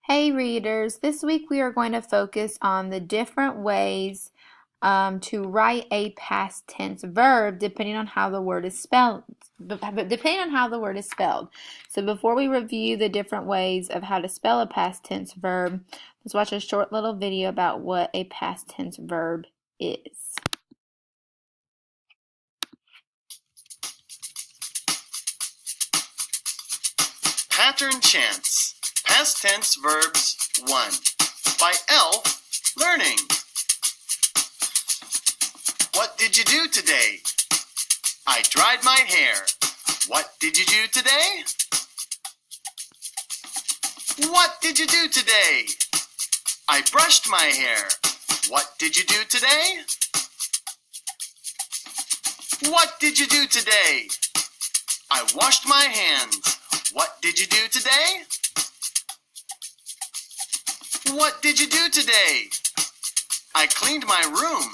Hey readers, this week we are going to focus on the different ways to write a past tense verb depending on how the word is spelled. So before we review the different ways of how to spell a past tense verb, let's watch a short little video about what a past tense verb is. Pattern Chants, Past Tense Verbs 1 by Elf Learning. What did you do today? I dried my hair. What did you do today? What did you do today? I brushed my hair. What did you do today? What did you do today? I washed my hands. What did you do today? What did you do today? I cleaned my room.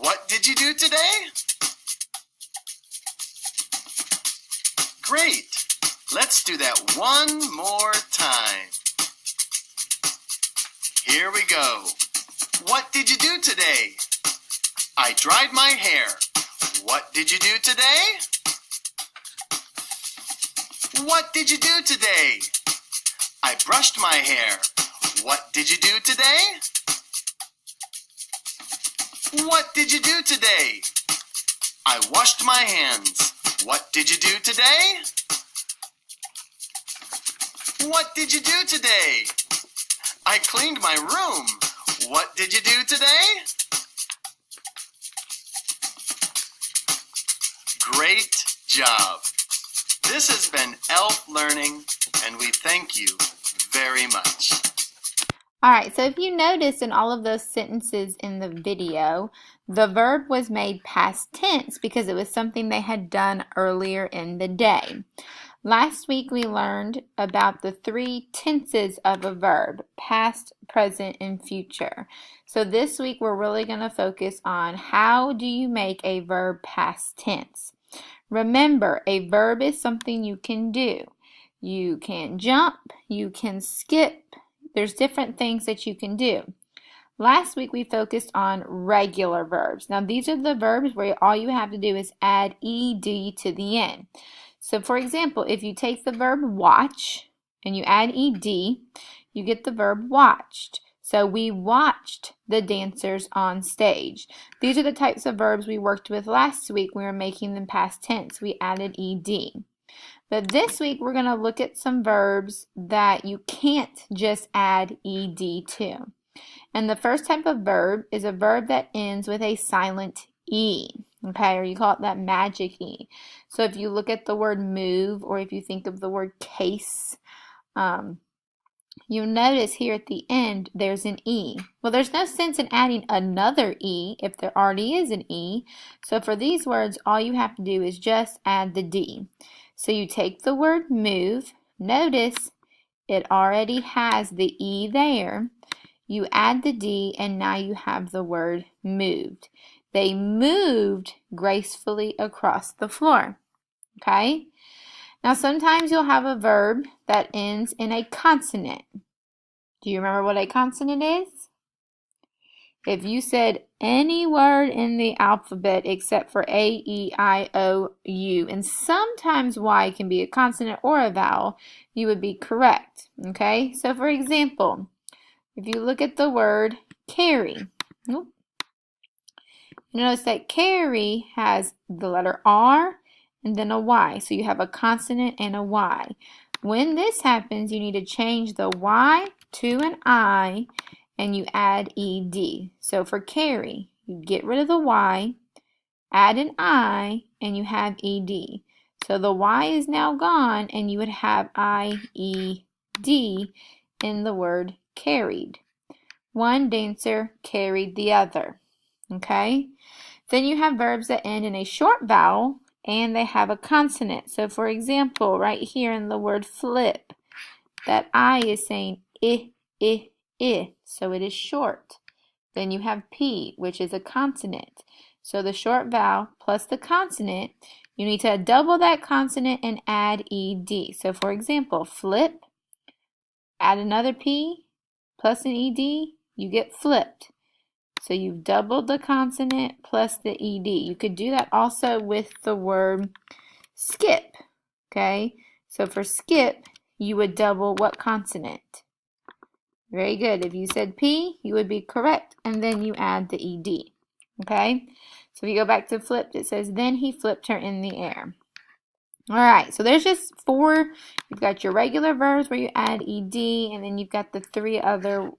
What did you do today? Great! Let's do that one more time. Here we go. What did you do today? I dried my hair. What did you do today? What did you do today? I brushed my hair. What did you do today? What did you do today? I washed my hands. What did you do today? What did you do today? I cleaned my room. What did you do today? Great job! This has been Elf Learning, and we thank you very much. Alright, so if you notice in all of those sentences in the video, the verb was made past tense because it was something they had done earlier in the day. Last week we learned about the three tenses of a verb: past, present, and future. So this week we're really going to focus on how do you make a verb past tense. Remember, a verb is something you can do. You can jump, you can skip. There's different things that you can do. Last week we focused on regular verbs. Now these are the verbs where all you have to do is add ed to the end. So for example, if you take the verb watch and you add ed, you get the verb watched. So we watched the dancers on stage. These are the types of verbs we worked with last week. We were making them past tense. We added ed. But this week we're going to look at some verbs that you can't just add ed to. And the first type of verb is a verb that ends with a silent e, okay, or you call it that magic e. So if you look at the word move, or if you think of the word case, you'll notice here at the end there's an e. Well, there's no sense in adding another e if there already is an e. So for these words, all you have to do is just add the d. So you take the word move, notice it already has the e there. You add the d and now you have the word moved. They moved gracefully across the floor. Okay? Now sometimes you'll have a verb that ends in a consonant. Do you remember what a consonant is? If you said any word in the alphabet except for A, E, I, O, U, and sometimes Y can be a consonant or a vowel, you would be correct. Okay? So for example, if you look at the word carry, notice that carry has the letter R and then a Y. So you have a consonant and a Y. When this happens, you need to change the Y to an I and you add ed. So for carry, you get rid of the Y, add an I, and you have ed. So the Y is now gone and you would have ied in the word carried. One dancer carried the other. Okay? Then you have verbs that end in a short vowel and they have a consonant. So for example, right here in the word flip, that I is saying I. So it is short. Then you have P, which is a consonant. So the short vowel plus the consonant, you need to double that consonant and add ed. So for example, flip, Add another P plus an ED, you get flipped. So you've doubled the consonant plus the ED. You could do that also with the word skip, okay? So for skip, you would double what consonant? Very good. If you said P, you would be correct, and then you add the ED, okay? So if you go back to flipped, it says, then he flipped her in the air. All right, so there's just 4. You've got your regular verbs where you add ed, and then you've got the 3 other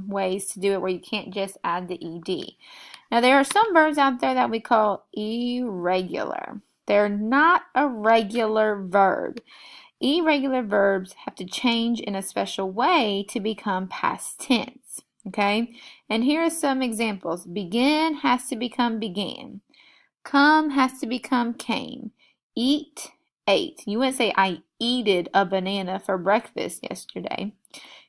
ways to do it where you can't just add the ed. Now, there are some verbs out there that we call irregular. They're not a regular verb. Irregular verbs have to change in a special way to become past tense, okay? And here are some examples. Begin has to become began. Come has to become came. Eat, ate. You wouldn't say I eated a banana for breakfast yesterday.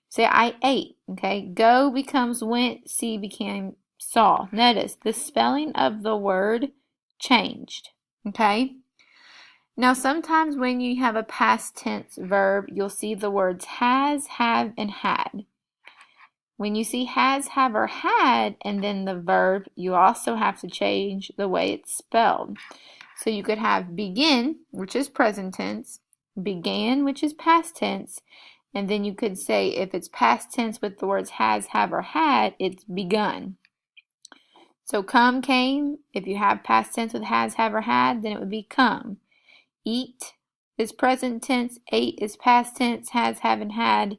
Say I ate, okay? Go becomes went, see became saw. Notice the spelling of the word changed, okay? Now sometimes when you have a past tense verb, you'll see the words has, have, and had. When you see has, have, or had, and then the verb, you also have to change the way it's spelled. So you could have begin, which is present tense, began, which is past tense, and then you could say if it's past tense with the words has, have, or had, it's begun. So come, came, if you have past tense with has, have, or had, then it would be come. Eat is present tense, ate is past tense, has, have, and had,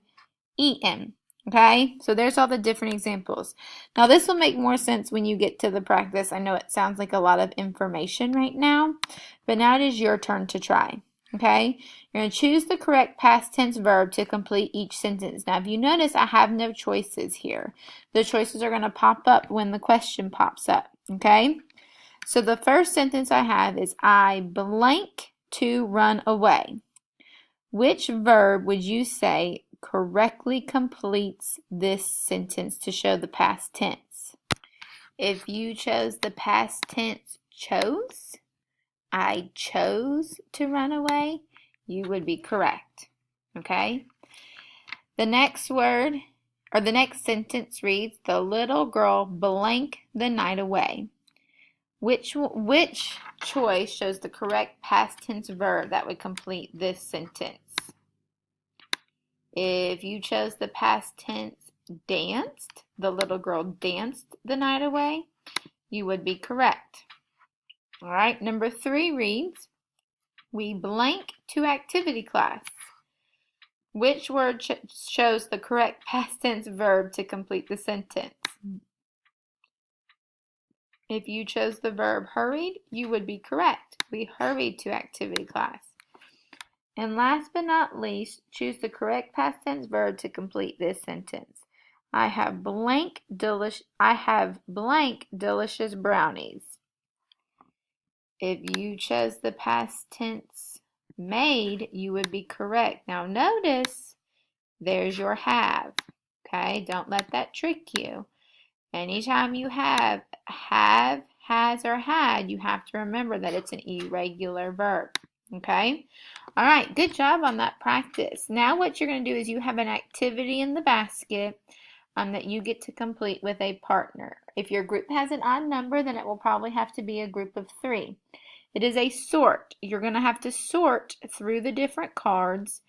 eaten. Okay, so there's all the different examples. Now this will make more sense when you get to the practice. I know it sounds like a lot of information right now, but now it is your turn to try. Okay, you're going to choose the correct past tense verb to complete each sentence. Now if you notice, I have no choices here. The choices are going to pop up when the question pops up. Okay, so the first sentence I have is I blank to run away. Which verb would you say correctly completes this sentence to show the past tense? If you chose the past tense chose, I chose to run away, you would be correct. Okay? The next word, or the next sentence reads, the little girl blank the night away. Which choice shows the correct past tense verb that would complete this sentence? If you chose the past tense danced, the little girl danced the night away, you would be correct. All right, number 3 reads, we blank to activity class. Which word shows the correct past tense verb to complete the sentence? If you chose the verb hurried, you would be correct. We hurried to activity class. And last but not least, choose the correct past tense verb to complete this sentence. I have blank delicious brownies. If you chose the past tense made, you would be correct. Now notice, there's your have. Okay, don't let that trick you. Anytime you have, has, or had, you have to remember that it's an irregular verb. Okay? All right, good job on that practice. Now what you're going to do is you have an activity in the basket that you get to complete with a partner. If your group has an odd number, then it will probably have to be a group of 3. It is a sort. You're going to have to sort through the different cards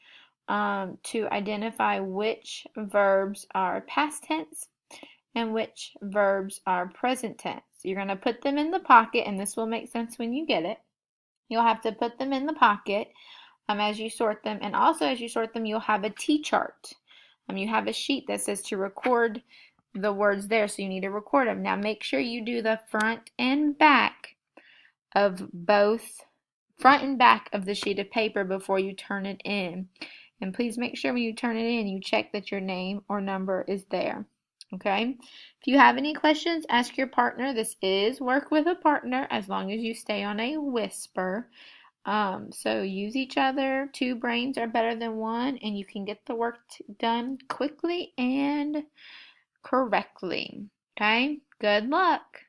to identify which verbs are past tense and which verbs are present tense. You're going to put them in the pocket, and this will make sense when you get it. You'll have to put them in the pocket as you sort them, and also as you sort them, you'll have a T-chart. You have a sheet that says to record the words there, so you need to record them. Now make sure you do the front and back of the sheet of paper before you turn it in. And please make sure when you turn it in, you check that your name or number is there. Okay? If you have any questions, ask your partner. This is work with a partner as long as you stay on a whisper. So use each other. 2 brains are better than 1, and you can get the work done quickly and correctly. Okay? Good luck.